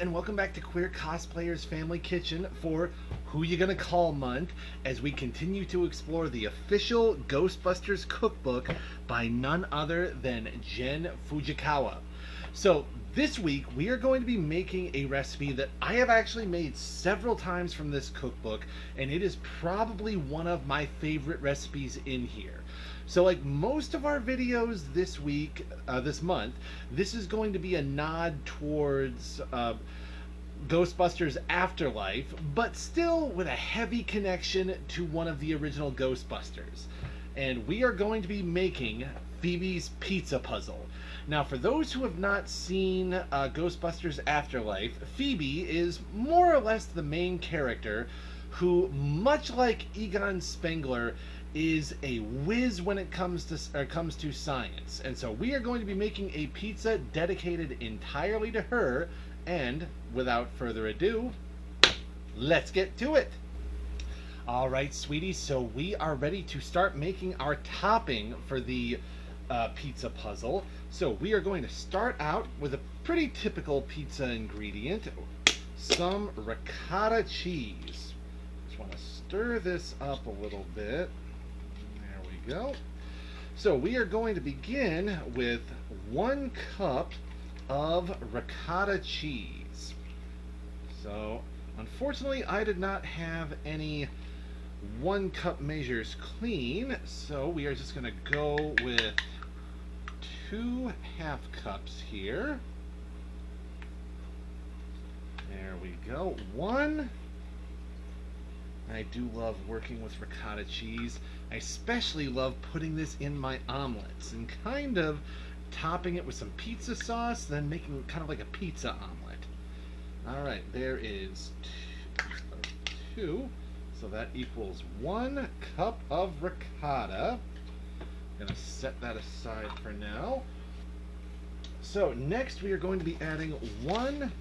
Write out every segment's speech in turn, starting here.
and welcome back to Queer Cosplayers Family Kitchen for Who You Gonna Call month as we continue to explore the official Ghostbusters cookbook by none other than Jen Fujikawa. So this week we are going to be making a recipe that I have actually made several times from this cookbook, and it is probably one of my favorite recipes in here. So like most of our videos this week, this month, this is going to be a nod towards Ghostbusters Afterlife, but still with a heavy connection to one of the original Ghostbusters. And we are going to be making Phoebe's Pizza Puzzle. Now, for those who have not seen Ghostbusters Afterlife, Phoebe is more or less the main character who, much like Egon Spengler, is a whiz when it comes to science. And so we are going to be making a pizza dedicated entirely to her, and without further ado, let's get to it. All right, sweeties, so we are ready to start making our topping for the pizza puzzle. So we are going to start out with a pretty typical pizza ingredient, some ricotta cheese. Just want to stir this up a little bit. There we go. So we are going to begin with 1 cup of ricotta cheese. So unfortunately I did not have any 1 cup measures clean, so we are just going to go with 2 half cups here. There we go. 1. I do love working with ricotta cheese. I especially love putting this in my omelets and kind of topping it with some pizza sauce, then making kind of like a pizza omelet. Alright, there is 2. So that equals 1 cup of ricotta. I'm going to set that aside for now. So next we are going to be adding 1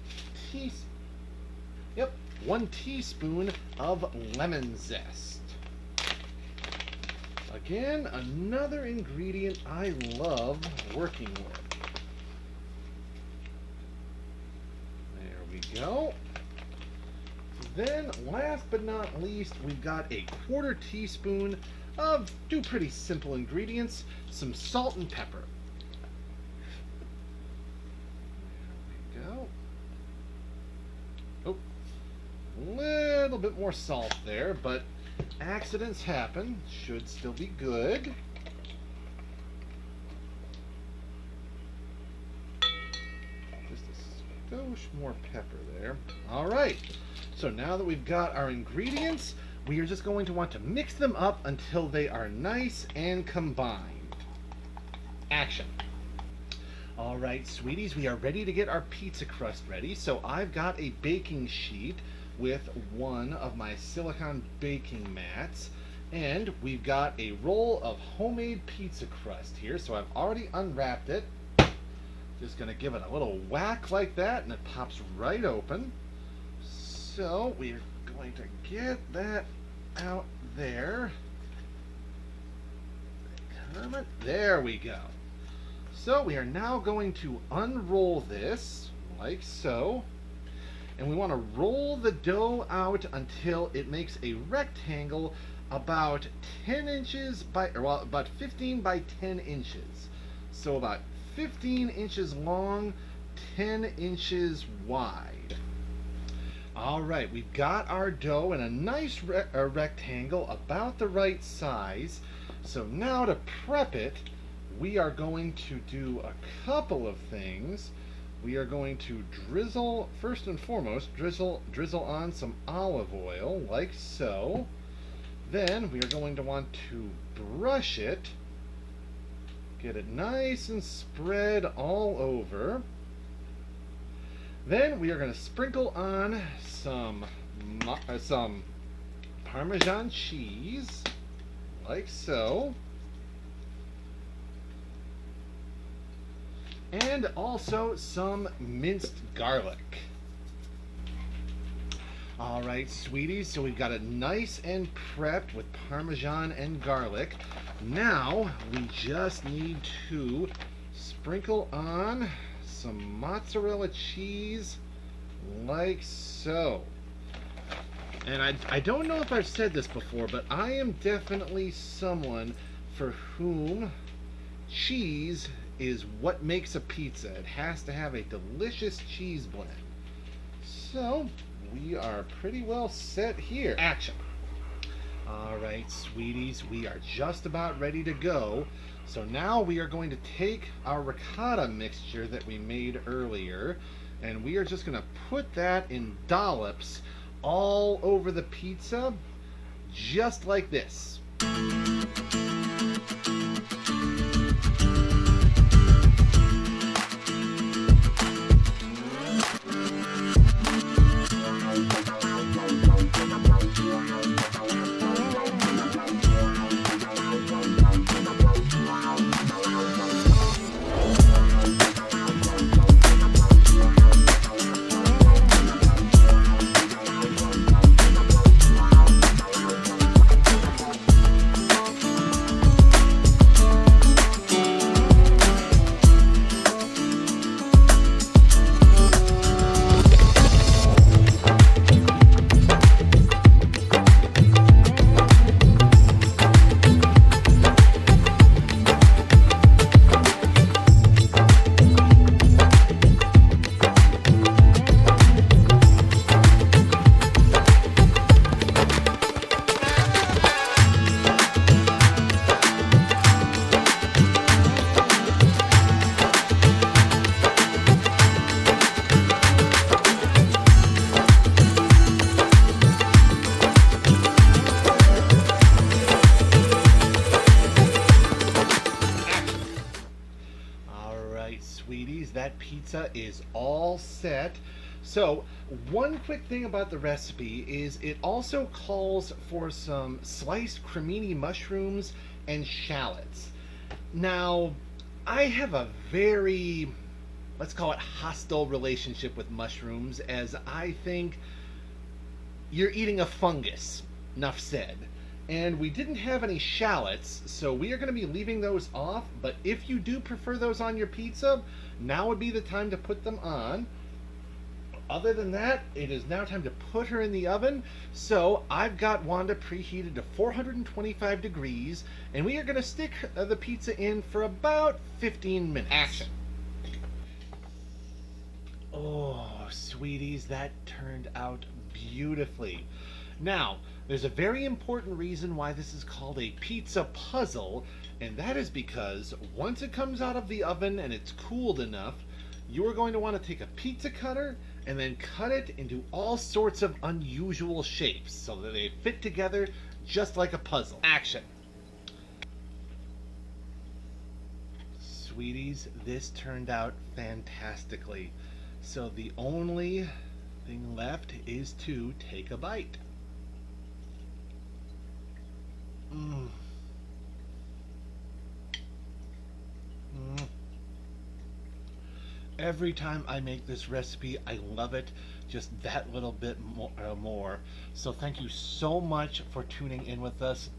teaspoon of lemon zest. Again, another ingredient I love working with. There we go. Then, last but not least, we've got a 1/4 teaspoon of pretty simple ingredients, some salt and pepper. There we go. Oh, a little bit more salt there, but accidents happen. Should still be good. Just a skosh more pepper there. All right. So now that we've got our ingredients, we are just going to want to mix them up until they are nice and combined. Action. All right, sweeties, we are ready to get our pizza crust ready. So I've got a baking sheet with 1 of my silicone baking mats, and we've got a roll of homemade pizza crust here. So I've already unwrapped it. Just gonna give it a little whack like that, and it pops right open. So we're going to get that out there. There we go. So we are now going to unroll this like so. And we want to roll the dough out until it makes a rectangle about 10 inches by, well, about 15 by 10 inches. So about 15 inches long, 10 inches wide. All right, we've got our dough in a nice rectangle about the right size. So now to prep it, we are going to do a couple of things. We are going to drizzle, first and foremost, drizzle on some olive oil like so. Then we are going to want to brush it, get it nice and spread all over. Then we are going to sprinkle on some Parmesan cheese, like so. And also some minced garlic. All right, sweeties, so we've got it nice and prepped with Parmesan and garlic. Now we just need to sprinkle on some mozzarella cheese like so. And I don't know if I've said this before, but I am definitely someone for whom cheese is what makes a pizza. It has to have a delicious cheese blend. So, we are pretty well set here. Action! Alright, sweeties, we are just about ready to go. So now we are going to take our ricotta mixture that we made earlier, and we are just going to put that in dollops all over the pizza, just like this. Sweeties, that pizza is all set. So, one quick thing about the recipe is it also calls for some sliced cremini mushrooms and shallots. Now, I have a very, let's call it hostile relationship with mushrooms, as I think you're eating a fungus. Enough said. And we didn't have any shallots, so we are going to be leaving those off, but if you do prefer those on your pizza, now would be the time to put them on. Other than that, it is now time to put her in the oven. So I've got Wanda preheated to 425 degrees, and we are going to stick the pizza in for about 15 minutes. Action. Oh, sweeties, that turned out beautifully. Now, there's a very important reason why this is called a pizza puzzle, and that is because once it comes out of the oven and it's cooled enough, you are going to want to take a pizza cutter and then cut it into all sorts of unusual shapes so that they fit together just like a puzzle. Action! Sweeties, this turned out fantastically. So the only thing left is to take a bite. Mm. Mm. Every time I make this recipe, I love it just that little bit more. So thank you so much for tuning in with us.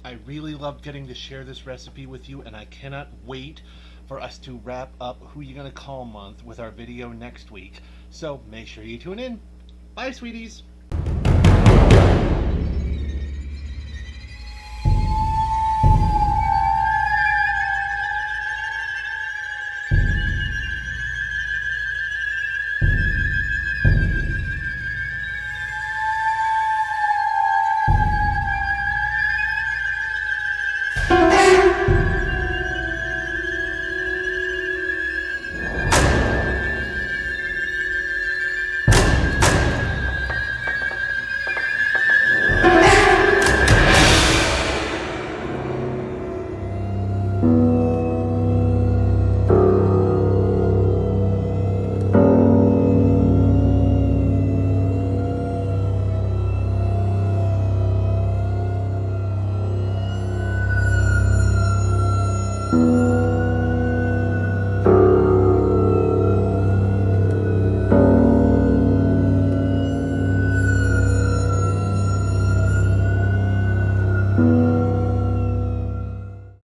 I really loved getting to share this recipe with you, and I cannot wait for us to wrap up Who You Gonna Call Month with our video next week. So make sure you tune in. Bye, sweeties.